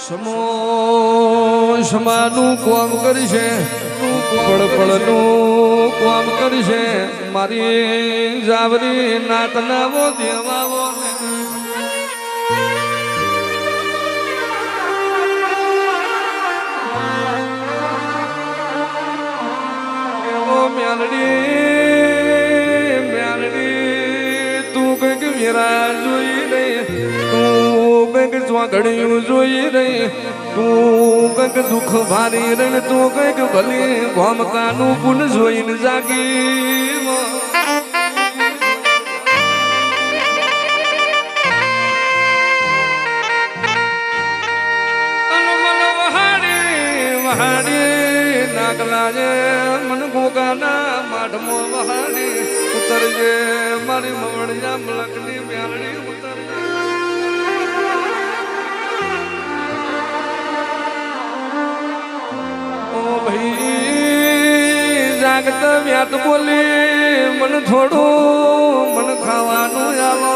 સમો સમાનું કોમ કરશે પડપડનું કોમ કરશે મારી જાવરી નાતનાવો દેવાવો મ્યાલડી તું કંઈક વેરા જોઈ નહીં તું કંઈક ચોગડિયું જોઈ નહીં તું કંઈક દુઃખ ભારી રહી તું કંઈક ભલે ભોમકાનું પુન જોઈને જાગી નાગલાજે મન ગોગાના માઢમો વહાડી ઉતરજે મારી મવડિયા મલકની મ્યાલડી ઉતરજે ઓ ભાઈ જાગત વ્યાત બોલી મન થોડું મન ખાવાનું આલો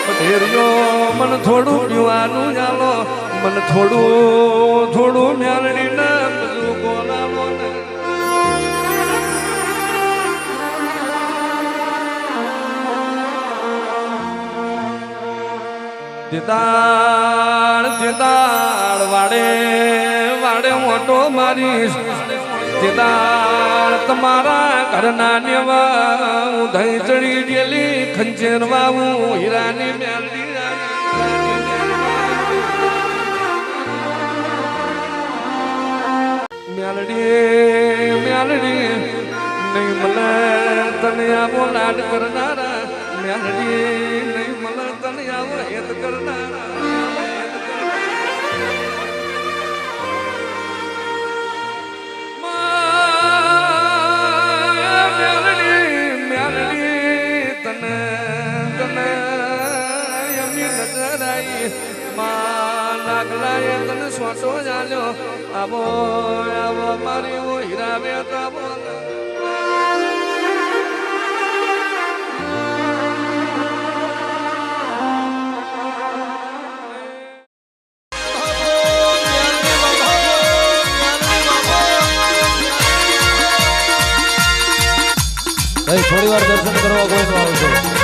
ઢેરિયો મન થોડું પીવાનું આલો મન થોડું મ્યાલડી ના બધું ગોલાલો જેદાળ વાડે વાડે મોટો મારીશ જેદાળ તમારા ઘરના નેવા ઉધઈ ચડી ગયેલી ખંચેર વાવું હીરાની મ્યાલડી મ્યાલડી નહીં મળે તને આવો લાડ કરનારા મ્યાલડી નહીં મળે તને આવો હેત કરનારા મ્યાલડી તને તને એમની નજર આવી માં નાગલાએ તને સોટો જાલ્યો આવો આવો મારી ઓ હીરા બેતા બોલ થોડી વાર દર્શન કરવા કોઈ નો આવશે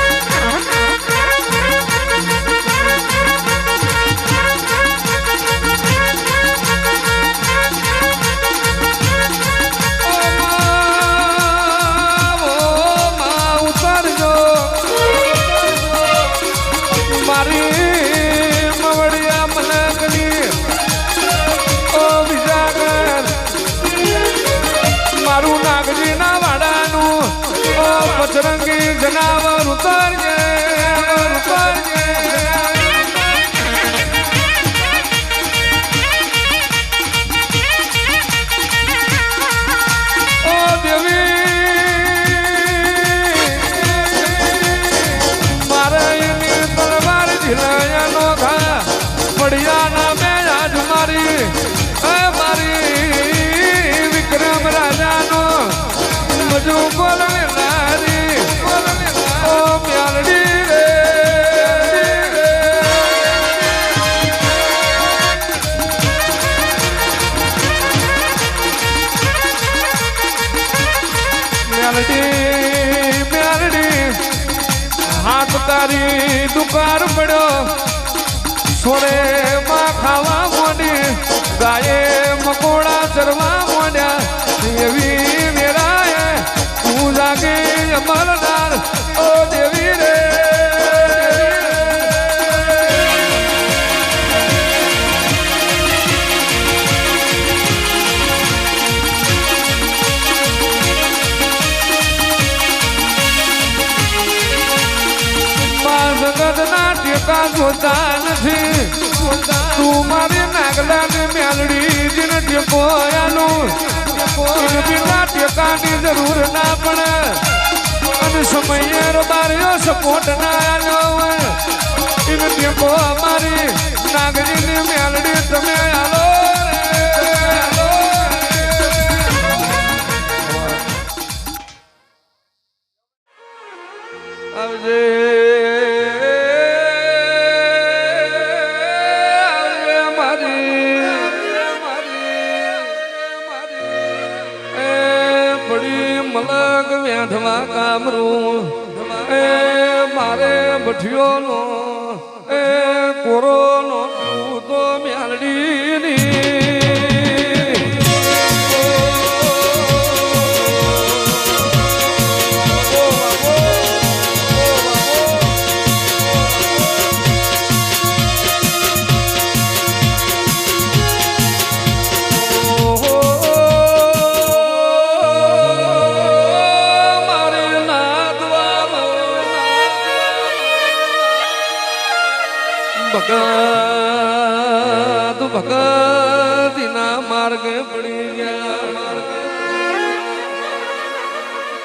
પચરંગી જનાવર ઉતરજે ઉતરજે ઓ દેવી મારે એની તલવાર ઝીલાયા નો ઘા પડ્યા ના મેં આજ મારી વિક્રમ રાજાનો મજુ બોલવે હાથ તારી દુકાર પડ્યો સોરે માં ખાવા મોડી ગાયે મકોડા ચરવા મોડ્યા એવી મેરાએ તું જાગે અમરનાર ઓ દેવી રે ટેકા જોતા નથી તું મારી નાગલાની મ્યાલડી દિન ટેકો આલું બિના ટેકાની જરૂર ના પડે અને સમયે રબાર્યો સપોર્ટ ના આલ્યો એને ટેકો અમારી નાગરીની મ્યાલડી તમે આલો આવજે મારી વેઠવા કામરું એ મારે બઠિયોનો એ કોરોનો તો મ્યાલડીની ભગત ભગતના માર્ગે પડી ગયા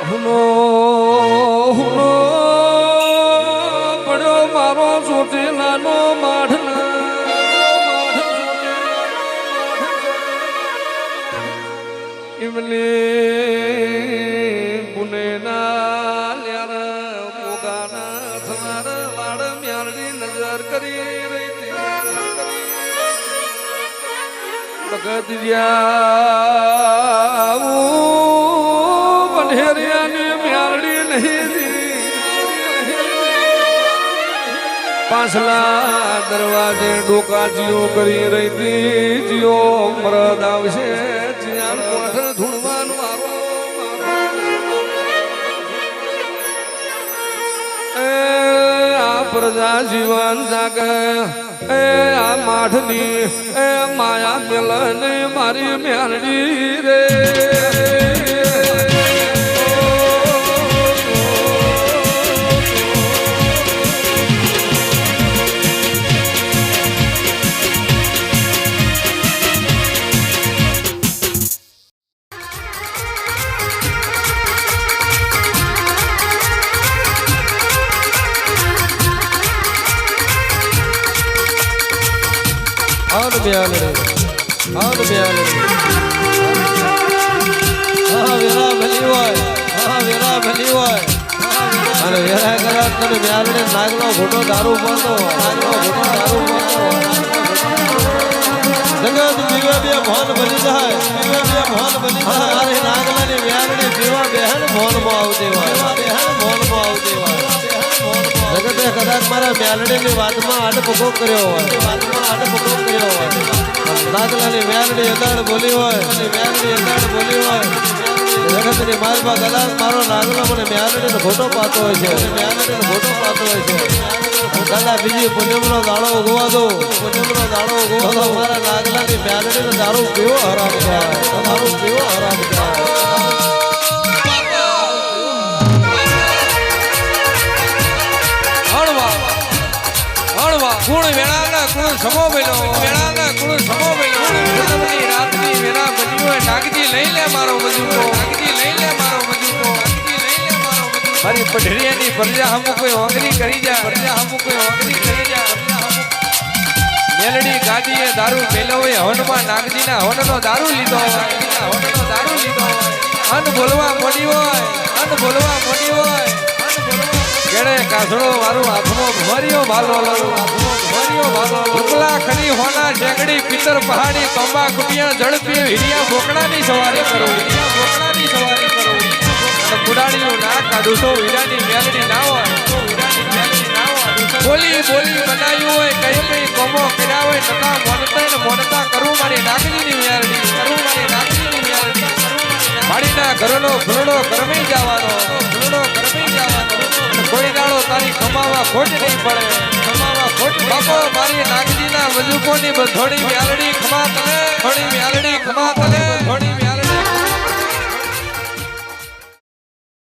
હુનો હુનો પડ્યો મારો સોટેલાનો માઢના ઇમલી પુનેના લ્યાર મોગાના થનાર વાડ મ્યાલડી નજર કરી ભગત બનેરિયાની મ્યાલડી નહીં પાછલા દરવાજે ડોકા જીઓ કરી રહી હતી જીઓ મરદ આવશે જ્યાં કોઠ ધૂણવાનું મારો આ પ્રજા જીવન જાગે એ આ માઠની એ માયા મિલન મારી મ્યાલડી રે વેરા ભલી હોય અને વેરા કરા તમે મ્યાલડે નાગનો ઘોટો દારૂ પીતો જગત પીવે બે મોહન બની જાય મારે નાગલાની મ્યાલડી પીવા બેહન મોહનમાં આવતી હોય જગતે કદાચ મારા મ્યાલડીની વાતમાં આડપકો કર્યો હોય નાગલાની મ્યાલડી અદાડ બોલી હોય જગતની માલમાં ગલાલ મારો નાગલો મને મ્યાલડીનો ખોટો પાતો હોય છે દાદા બીજી પુણ્યમનો દાડો ઉગવા દો મારા નાગલાની મ્યાલડીનો દારૂ પીવો હરામ થાય ગુણ વેળાના ગુણ સમો બન્યો રાતની વેળા બન્યો નાગજી લઈ લે મારો મજૂકો મારી પઢડિયાની પ્રજા હમુ કોઈ ઓગરી કરી જા મેલડી ગાડીએ દારૂ મેલો હોય હવનમાં નાગજીના હવનનો દારૂ લીધો અન બોલવા મોડી હોય કેડે કાસડો વારું હાથમાં ભમરિયો ભાલો ઉકલા ખરી હોના ઢેકડી પિત્તર પહાડી તંબા કુટિયા ઝડપી હિરિયા બોકડાની સવારી કરો કુડાડીઓ ના કાઢું તો હીરાની મેલડી ના હોય બોલી બનાવ્યું હોય કઈ કોમો કર્યા હોય નતા મોનતા કરું મારી નાગજીની મેલડી માડીના ઘરનો ફૂલડો કરમી જવાનો કોઈ દાડો તારી કમાવા ખોટ નહીં પડે બાપો મારી નાગજીના મજૂકોની થોડી મેલડી ખમા તલે